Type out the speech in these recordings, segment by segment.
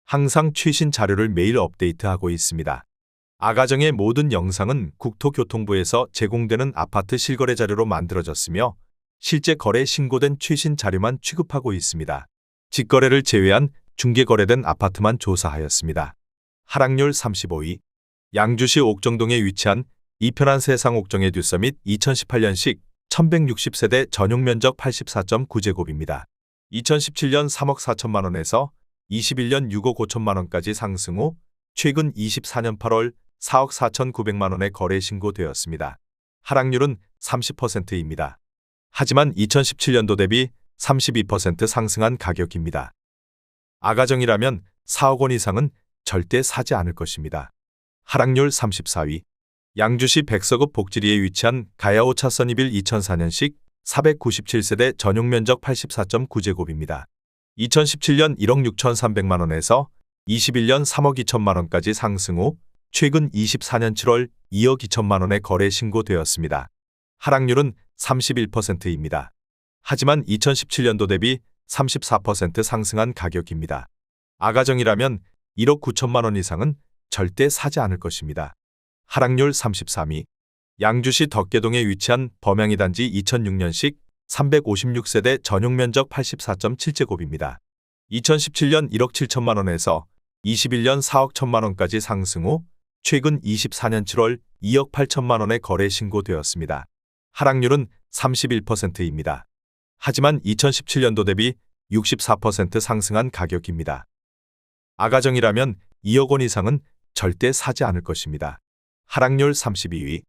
항상 최신 자료를 매일 업데이트하고 있습니다. 아가정의 모든 영상은 국토교통부에서 제공되는 아파트 실거래 자료로 만들어졌으며 실제 거래 신고된 최신 자료만 취급하고 있습니다. 직거래를 제외한 중개거래된 아파트만 조사하였습니다. 하락률 35위. 양주시 옥정동에 위치한 이편한 세상 옥정의 듀서밋 2018년식 1160세대 전용 면적 84.9제곱입니다. 2017년 3억 4천만 원에서 21년 6억 5천만 원까지 상승 후 최근 24년 8월 4억 4,900만 원에 거래 신고되었습니다. 하락률은 30%입니다. 하지만 2017년도 대비 32% 상승한 가격입니다. 아가정이라면 4억 원 이상은 절대 사지 않을 것입니다. 하락률 34위. 양주시 백서급 복지리에 위치한 가야 5차 써니빌 2004년식 497세대 전용 면적 84.9제곱입니다. 2017년 1억 6,300만 원에서 21년 3억 2천만 원까지 상승 후 최근 24년 7월 2억 2천만 원에 거래 신고되었습니다. 하락률은 31%입니다. 하지만 2017년도 대비 34% 상승한 가격입니다. 아가정이라면 1억 9천만 원 이상은 절대 사지 않을 것입니다. 하락률 33위. 양주시 덕계동에 위치한 범양이 단지 2006년식 356세대 전용 면적 84.7제곱입니다. 2017년 1억 7천만 원에서 21년 4억 1천만 원까지 상승 후 최근 24년 7월 2억 8천만 원에 거래 신고되었습니다. 하락률은 31%입니다. 하지만 2017년도 대비 64% 상승한 가격입니다. 아가정이라면 2억 원 이상은 절대 사지 않을 것입니다. 하락률 32위.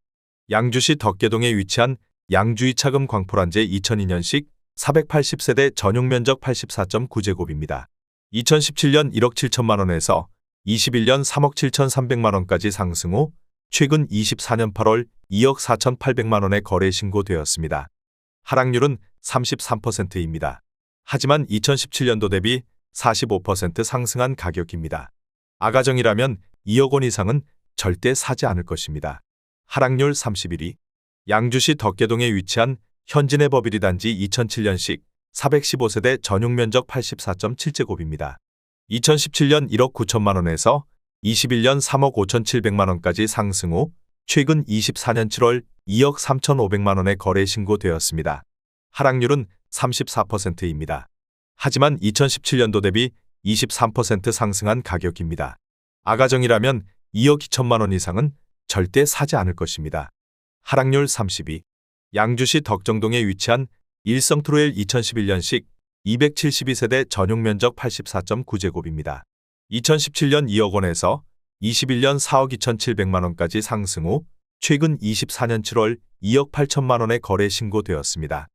양주시 덕계동에 위치한 양주이 차금 광포란제 2002년식 480세대 전용 면적 84.9제곱입니다. 2017년 1억 7천만 원에서 21년 3억 7,300만 원까지 상승 후 최근 24년 8월 2억 4,800만 원에 거래 신고되었습니다. 하락률은 33%입니다. 하지만 2017년도 대비 45% 상승한 가격입니다. 아가정이라면 2억 원 이상은 절대 사지 않을 것입니다. 하락률 31위. 양주시 덕계동에 위치한 현진의 버비리 단지 2007년식 415세대 전용 면적 84.7제곱입니다. 2017년 1억 9천만 원에서 21년 3억 5,700만 원까지 상승 후 최근 24년 7월 2억 3,500만 원에 거래 신고되었습니다. 하락률은 34%입니다. 하지만 2017년도 대비 23% 상승한 가격입니다. 아가정이라면 2억 2천만 원 이상은 절대 사지 않을 것입니다. 하락률 32. 양주시 덕정동에 위치한 일성트로엘 2011년식 272세대 전용 면적 84.9제곱입니다. 2017년 2억 원에서 21년 4억 2,700만 원까지 상승 후 최근 24년 7월 2억 8천만 원에 거래 신고되었습니다.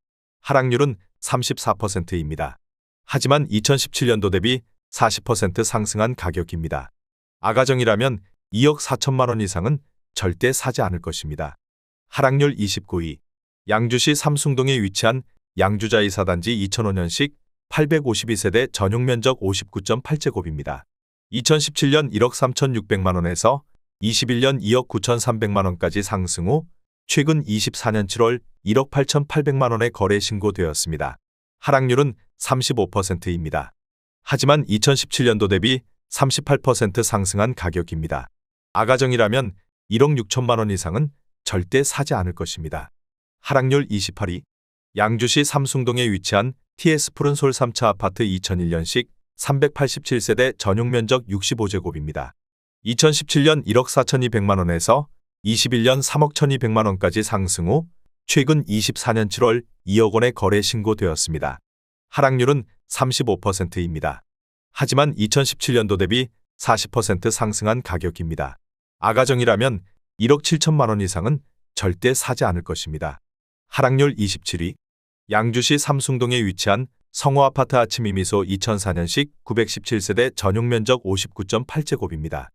하락률은 34%입니다. 하지만 2017년도 대비 40% 상승한 가격입니다. 아가정이라면 2억 4천만 원 이상은 절대 사지 않을 것입니다. 하락률 29위. 양주시 삼숭동에 위치한 양주자이사단지 2005년식 852세대 전용 면적 59.8제곱입니다. 2017년 1억 3,600만 원에서 21년 2억 9,300만 원까지 상승 후 최근 24년 7월 1억 8,800만 원에 거래 신고되었습니다. 하락률은 35%입니다. 하지만 2017년도 대비 38% 상승한 가격입니다. 아가정이라면 1억 6천만 원 이상은 절대 사지 않을 것입니다. 하락률 28위. 양주시 삼숭동에 위치한 TS 푸른솔 3차 아파트 2001년식 387세대 전용 면적 65제곱입니다. 2017년 1억 4,200만 원에서 21년 3억 1,200만 원까지 상승 후 최근 24년 7월 2억 원에 거래 신고되었습니다. 하락률은 35%입니다. 하지만 2017년도 대비 40% 상승한 가격입니다. 아가정이라면 1억 7천만 원 이상은 절대 사지 않을 것입니다. 하락률 27위. 양주시 삼숭동에 위치한 성호아파트 아침이미소 2004년식 917세대 전용 면적 59.8제곱입니다.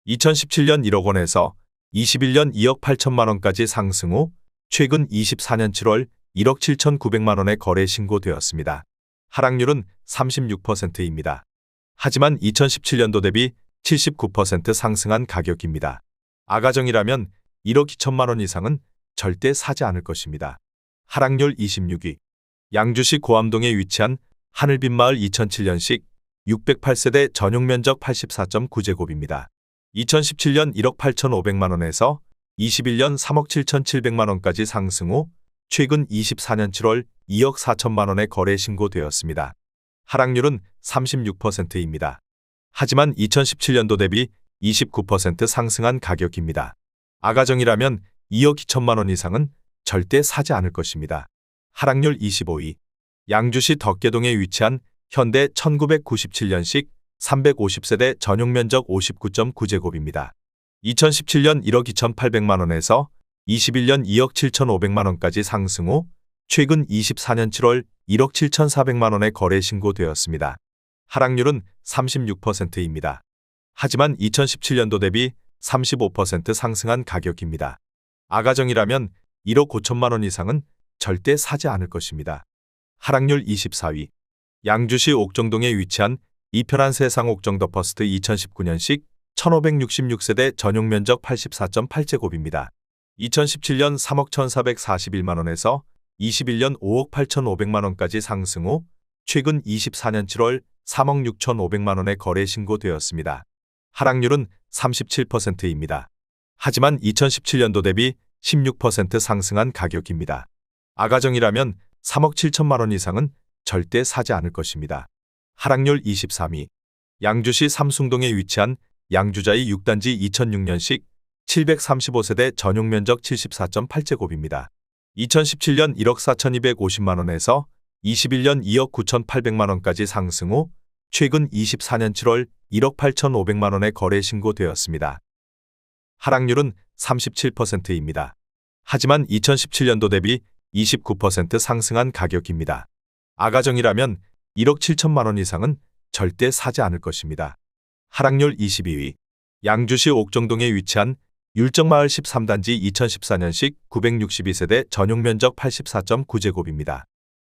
2017년 1억 원에서 21년 2억 8천만 원까지 상승 후 최근 24년 7월 1억 7,900만 원에 거래 신고되었습니다. 하락률은 36%입니다. 하지만 2017년도 대비 79% 상승한 가격입니다. 아가정이라면 1억 2천만 원 이상은 절대 사지 않을 것입니다. 하락률 26위. 양주시 고암동에 위치한 하늘빛마을 2007년식 608세대 전용 면적 84.9제곱입니다. 2017년 1억 8,500만 원에서 21년 3억 7,700만 원까지 상승 후 최근 24년 7월 2억 4천만 원에 거래 신고되었습니다. 하락률은 36%입니다. 하지만 2017년도 대비 29% 상승한 가격입니다. 아가정이라면 2억 2천만 원 이상은 절대 사지 않을 것입니다. 하락률 25위. 양주시 덕계동에 위치한 현대 1997년식 350세대 전용 면적 59.9제곱입니다. 2017년 1억 2,800만 원에서 21년 2억 7,500만 원까지 상승 후 최근 24년 7월 1억 7,400만 원에 거래 신고되었습니다. 하락률은 36%입니다. 하지만 2017년도 대비 35% 상승한 가격입니다. 아가정이라면 1억 5천만 원 이상은 절대 사지 않을 것입니다. 하락률 24위. 양주시 옥정동에 위치한 이편한 세상 옥정 더 퍼스트 2019년식 1566세대 전용 면적 84.8제곱입니다. 2017년 3억 1,441만 원에서 21년 5억 8,500만 원까지 상승 후 최근 24년 7월 3억 6,500만 원에 거래 신고되었습니다. 하락률은 37%입니다. 하지만 2017년도 대비 16% 상승한 가격입니다. 아가정이라면 3억 7천만 원 이상은 절대 사지 않을 것입니다. 하락률 23위. 양주시 삼숭동에 위치한 양주자이 6단지 2006년식 735세대 전용 면적 74.8제곱입니다. 2017년 1억 4,250만 원에서 21년 2억 9,800만 원까지 상승 후 최근 24년 7월 1억 8,500만 원에 거래 신고되었습니다. 하락률은 37%입니다. 하지만 2017년도 대비 29% 상승한 가격입니다. 아가정이라면 1억 7천만 원 이상은 절대 사지 않을 것입니다. 하락률 22위. 양주시 옥정동에 위치한 율정마을 13단지 2014년식 962세대 전용 면적 84.9제곱입니다.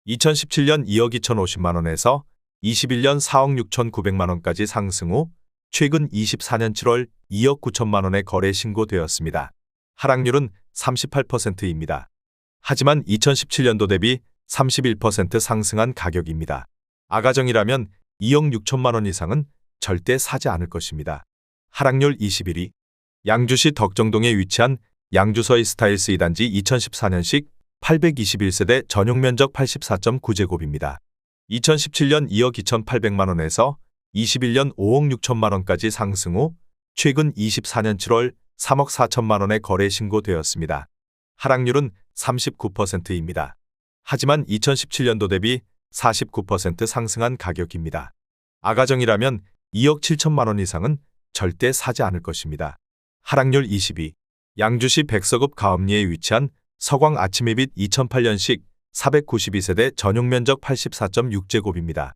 2017년 2억 2,050만 원에서 21년 4억 6,900만 원까지 상승 후 최근 24년 7월 2억 9천만 원에 거래 신고되었습니다. 하락률은 38%입니다. 하지만 2017년도 대비 31% 상승한 가격입니다. 아가정이라면 2억 6천만 원 이상은 절대 사지 않을 것입니다. 하락률 21위. 양주시 덕정동에 위치한 양주서이 스타일스 2단지 2014년식 821세대 전용 면적 84.9제곱입니다. 2017년 2억 2,800만 원에서 21년 5억 6천만 원까지 상승 후 최근 24년 7월 3억 4천만 원에 거래 신고되었습니다. 하락률은 39%입니다. 하지만 2017년도 대비 49% 상승한 가격입니다. 아가정이라면 2억 7천만 원 이상은 절대 사지 않을 것입니다. 하락률 22. 양주시 백서급 가업리에 위치한 서광 아침햇빛 2008년식 492세대 전용 면적 84.6제곱입니다.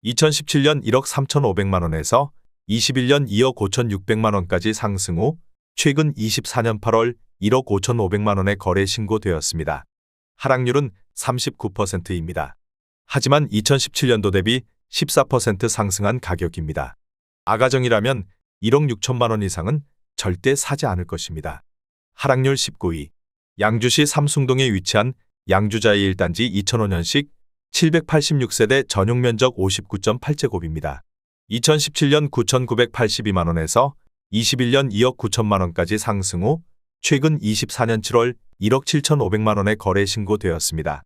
2017년 1억 3,500만 원에서 21년 2억 5,600만 원까지 상승 후 최근 24년 8월 1억 5,500만 원에 거래 신고되었습니다. 하락률은 39%입니다. 하지만 2017년도 대비 14% 상승한 가격입니다. 아가정이라면 1억 6천만 원 이상은 절대 사지 않을 것입니다. 하락률 19위. 양주시 삼숭동에 위치한 양주자이 1단지 2005년식 786세대 전용 면적 59.8제곱입니다. 2017년 9,982만 원에서 21년 2억 9천만 원까지 상승 후 최근 24년 7월 1억 7,500만 원에 거래 신고되었습니다.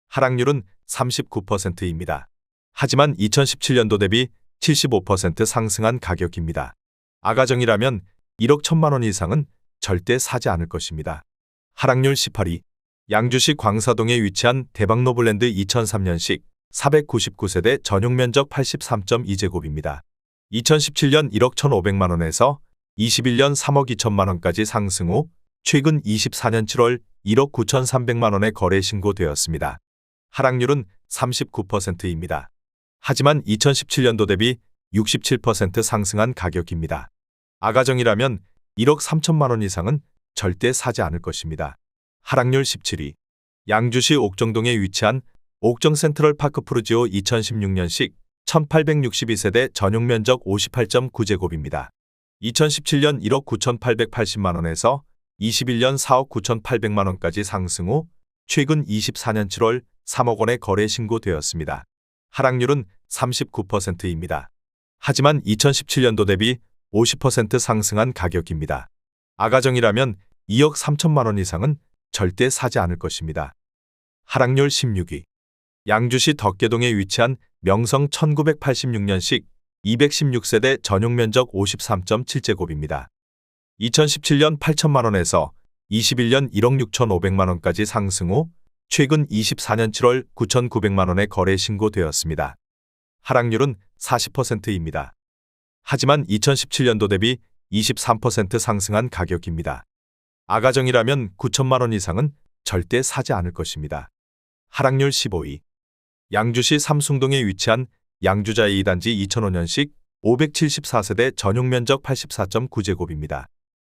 하락률은 39%입니다. 하지만 2017년도 대비 75% 상승한 가격입니다. 아가정이라면 1억 1천만 원 이상은 절대 사지 않을 것입니다. 하락률 18위. 양주시 광사동에 위치한 대박노블랜드 2003년식 499세대 전용 면적 83.2제곱입니다. 2017년 1억 1,500만 원에서 21년 3억 2천만 원까지 상승 후 최근 24년 7월 1억 9,300만 원에 거래 신고되었습니다. 하락률은 39%입니다. 하지만 2017년도 대비 67% 상승한 가격입니다. 아가정이라면 1억 3천만 원 이상은 절대 사지 않을 것입니다. 하락률 17위. 양주시 옥정동에 위치한 옥정 센트럴 파크 푸르지오 2016년식 1862세대 전용 면적 58.9제곱입니다. 2017년 1억 9,880만 원에서 21년 4억 9,800만 원까지 상승 후 최근 24년 7월 3억 원에 거래 신고되었습니다. 하락률은 39%입니다. 하지만 2017년도 대비 50% 상승한 가격입니다. 아가정이라면 2억 3천만 원 이상은 절대 사지 않을 것입니다. 하락률 16위. 양주시 덕계동에 위치한 명성 1986년식 216세대 전용 면적 53.7제곱입니다. 2017년 8천만 원에서 21년 1억 6,500만 원까지 상승 후 최근 24년 7월 9,900만 원에 거래 신고되었습니다. 하락률은 40%입니다. 하지만 2017년도 대비 23% 상승한 가격입니다. 아가정이라면 9천만 원 이상은 절대 사지 않을 것입니다. 하락률 15위. 양주시 삼숭동에 위치한 양주자 2단지 2005년식 574세대 전용 면적 84.9제곱입니다.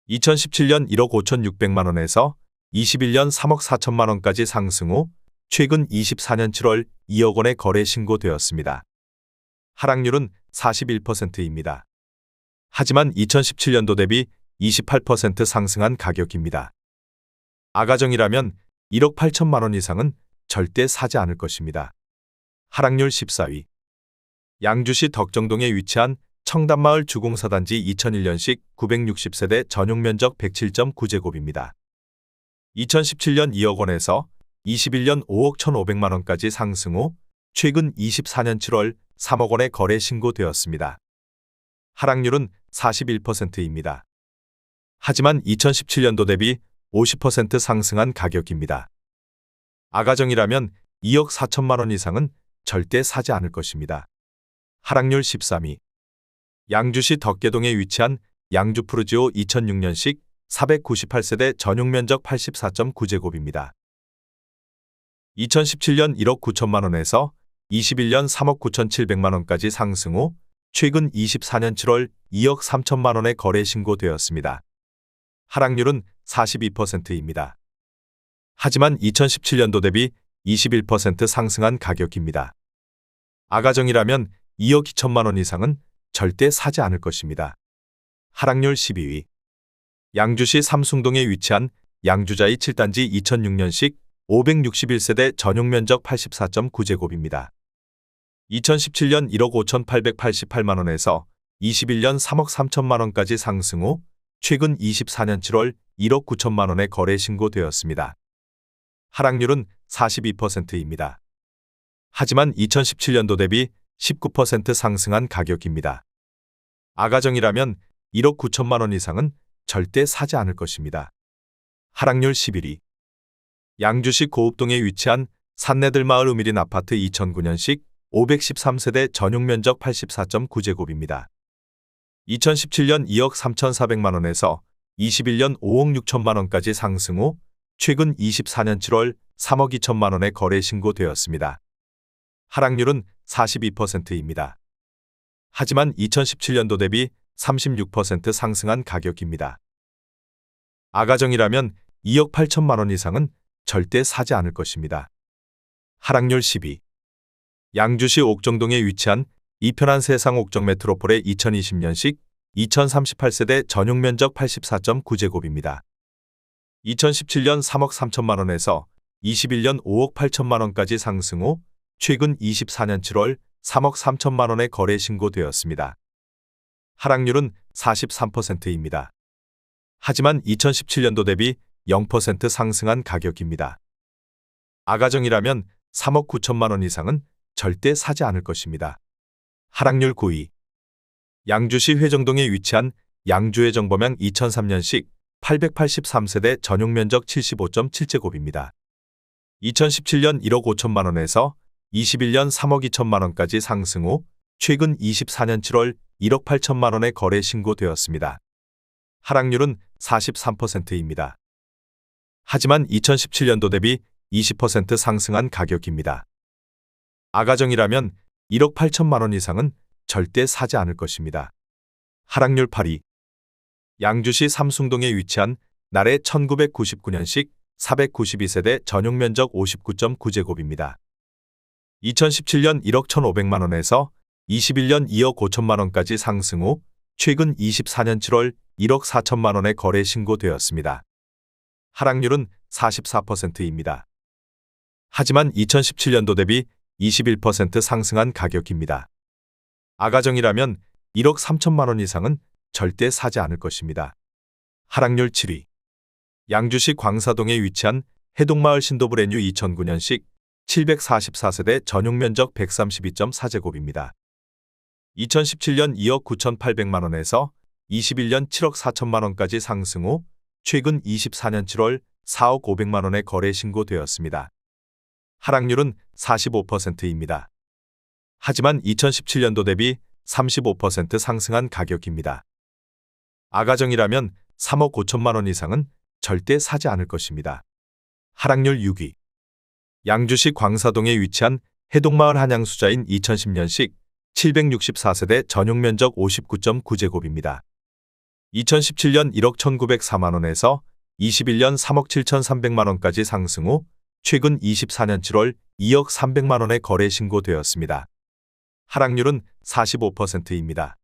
2017년 1억 5,600만 원에서 21년 3억 4천만 원까지 상승 후 최근 24년 7월 2억 원에 거래 신고되었습니다. 하락률은 41%입니다. 하지만 2017년도 대비 28% 상승한 가격입니다. 아가정이라면 1억 8천만 원 이상은 절대 사지 않을 것입니다. 하락률 14위. 양주시 덕정동에 위치한 청담마을 주공사단지 2001년식 960세대 전용 면적 107.9제곱입니다. 2017년 2억 원에서 21년 5억 1,500만 원까지 상승 후 최근 24년 7월 3억 원에 거래 신고되었습니다. 하락률은 41%입니다. 하지만 2017년도 대비 50% 상승한 가격입니다. 아가정이라면 2억 4천만 원 이상은 절대 사지 않을 것입니다. 하락률 13위. 양주시 덕계동에 위치한 양주푸르지오 2006년식 498세대 전용 면적 84.9제곱입니다. 2017년 1억 9천만 원에서 21년 3억 9,700만 원까지 상승 후 최근 24년 7월 2억 3천만 원에 거래 신고되었습니다. 하락률은 42%입니다. 하지만 2017년도 대비 21% 상승한 가격입니다. 아가정이라면 2억 2천만 원 이상은 절대 사지 않을 것입니다. 하락률 12위. 양주시 삼숭동에 위치한 양주자이 7단지 2006년식 561세대 전용 면적 84.9제곱입니다. 2017년 1억 5,888만 원에서 21년 3억 3천만 원까지 상승 후 최근 24년 7월 1억 9천만 원에 거래 신고되었습니다. 하락률은 42%입니다. 하지만 2017년도 대비 19% 상승한 가격입니다. 아가정이라면 1억 9천만 원 이상은 절대 사지 않을 것입니다. 하락률 11위. 양주시 고읍동에 위치한 산내들마을 우미린 아파트 2009년식 513세대 전용 면적 84.9제곱입니다. 2017년 2억 3,400만 원에서 21년 5억 6천만 원까지 상승 후 최근 24년 7월 3억 2천만 원에 거래 신고되었습니다. 하락률은 42%입니다. 하지만 2017년도 대비 36% 상승한 가격입니다. 아가정이라면 2억 8천만 원 이상은 절대 사지 않을 것입니다. 하락률 10위. 양주시 옥정동에 위치한 이편한 세상 옥정 메트로폴의 2020년식 2038세대 전용 면적 84.9제곱입니다. 2017년 3억 3천만 원에서 21년 5억 8천만 원까지 상승 후 최근 24년 7월 3억 3천만 원에 거래 신고되었습니다. 하락률은 43%입니다. 하지만 2017년도 대비 0% 상승한 가격입니다. 아가정이라면 3억 9천만 원 이상은 절대 사지 않을 것입니다. 하락률 9위. 양주시 회정동에 위치한 양주회정범양 2003년식 883세대 전용 면적 75.7제곱입니다. 2017년 1억 5천만 원에서 21년 3억 2천만 원까지 상승 후 최근 24년 7월 1억 8천만 원에 거래 신고되었습니다. 하락률은 43%입니다. 하지만 2017년도 대비 20% 상승한 가격입니다. 아가정이라면 1억 8천만 원 이상은 절대 사지 않을 것입니다. 하락률 8위. 양주시 삼숭동에 위치한 나래 1999년식 492세대 전용 면적 59.9제곱입니다. 2017년 1억 1,500만 원에서 21년 2억 5천만 원까지 상승 후 최근 24년 7월 1억 4천만 원에 거래 신고되었습니다. 하락률은 44%입니다. 하지만 2017년도 대비 21% 상승한 가격입니다. 아가정이라면 1억 3천만 원 이상은 절대 사지 않을 것입니다. 하락률 7위. 양주시 광사동에 위치한 해동마을 신도브레뉴 2009년식 744세대 전용면적 132.4제곱입니다. 2017년 2억 9,800만 원에서 21년 7억 4천만 원까지 상승 후 최근 24년 7월 4억 500만 원에 거래 신고되었습니다. 하락률은 45%입니다. 하지만 2017년도 대비 35% 상승한 가격입니다. 아가정이라면 3억 5천만 원 이상은 절대 사지 않을 것입니다. 하락률 6위. 양주시 광사동에 위치한 해동마을 한양수자인 2010년식 764세대 전용면적 59.9제곱입니다. 2017년 1억 1,904만 원에서 21년 3억 7,300만 원까지 상승 후 최근 24년 7월 2억 300만 원에 거래 신고되었습니다. 하락률은 45%입니다.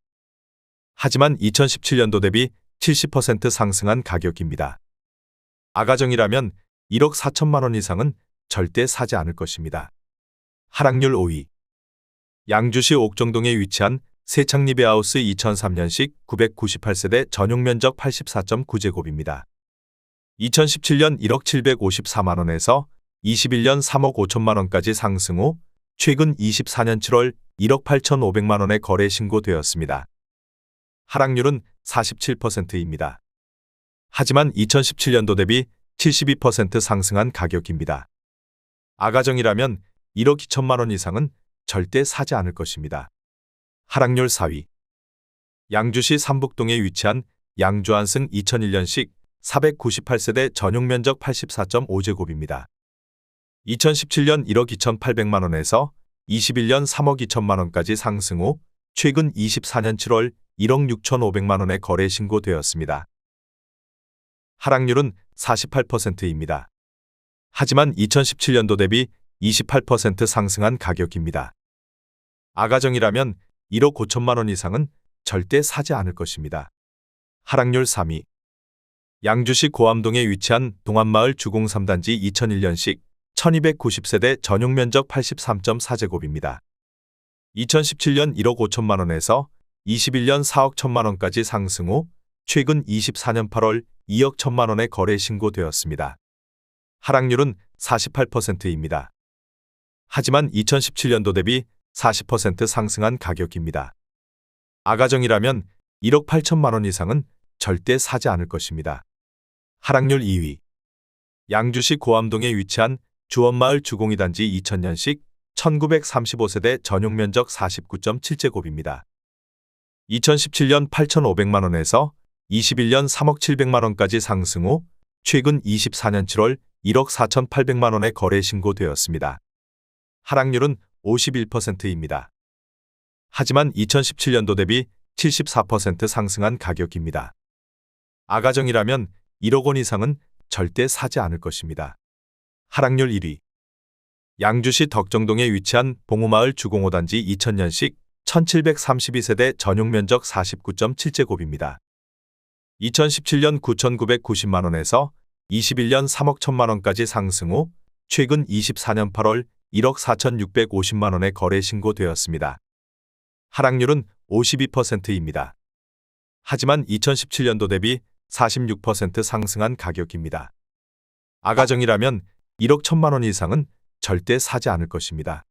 하지만 2017년도 대비 70% 상승한 가격입니다. 아가정이라면 1억 4천만 원 이상은 절대 사지 않을 것입니다. 하락률 5위. 양주시 옥정동에 위치한 세창리베하우스 2003년식 998세대 전용면적 84.9제곱입니다. 2017년 1억 754만 원에서 21년 3억 5천만 원까지 상승 후 최근 24년 7월 1억 8,500만 원에 거래 신고되었습니다. 하락률은 47%입니다. 하지만 2017년도 대비 72% 상승한 가격입니다. 아가정이라면 1억 2천만 원 이상은 절대 사지 않을 것입니다. 하락률 4위. 양주시 삼북동에 위치한 양주안승 2001년식 498세대 전용면적 84.5제곱입니다. 2017년 1억 2,800만 원에서 21년 3억 2천만 원까지 상승 후 최근 24년 7월 1억 6,500만 원에 거래 신고되었습니다. 하락률은 48%입니다. 하지만 2017년도 대비 28% 상승한 가격입니다. 아가정이라면 1억 5천만 원 이상은 절대 사지 않을 것입니다. 하락률 3위. 양주시 고암동에 위치한 동안마을 주공 3단지 2001년식 1290세대 전용면적 83.4제곱입니다. 2017년 1억 5천만 원에서 21년 4억 1천만 원까지 상승 후 최근 24년 8월 2억 1천만 원에 거래 신고되었습니다. 하락률은 48%입니다. 하지만 2017년도 대비 40% 상승한 가격입니다. 아가정이라면 1억 8천만 원 이상은 절대 사지 않을 것입니다. 하락률 2위. 양주시 고암동에 위치한 주원마을 주공 2단지 2000년식 1935세대 전용면적 49.7제곱입니다. 2017년 8,500만 원에서 21년 3억 700만 원까지 상승 후 최근 24년 7월 1억 4,800만 원에 거래 신고되었습니다. 하락률은 51%입니다. 하지만 2017년도 대비 74% 상승한 가격입니다. 아가정이라면 1억 원 이상은 절대 사지 않을 것입니다. 하락률 1위. 양주시 덕정동에 위치한 봉우마을 주공 5단지 2000년식 1732세대 전용면적 49.7제곱입니다. 2017년 9,990만 원에서 21년 3억 1천만 원까지 상승 후 최근 24년 8월 1억 4,650만 원에 거래 신고되었습니다. 하락률은 52%입니다. 하지만 2017년도 대비 46% 상승한 가격입니다. 아가정이라면 1억 1천만 원 이상은 절대 사지 않을 것입니다.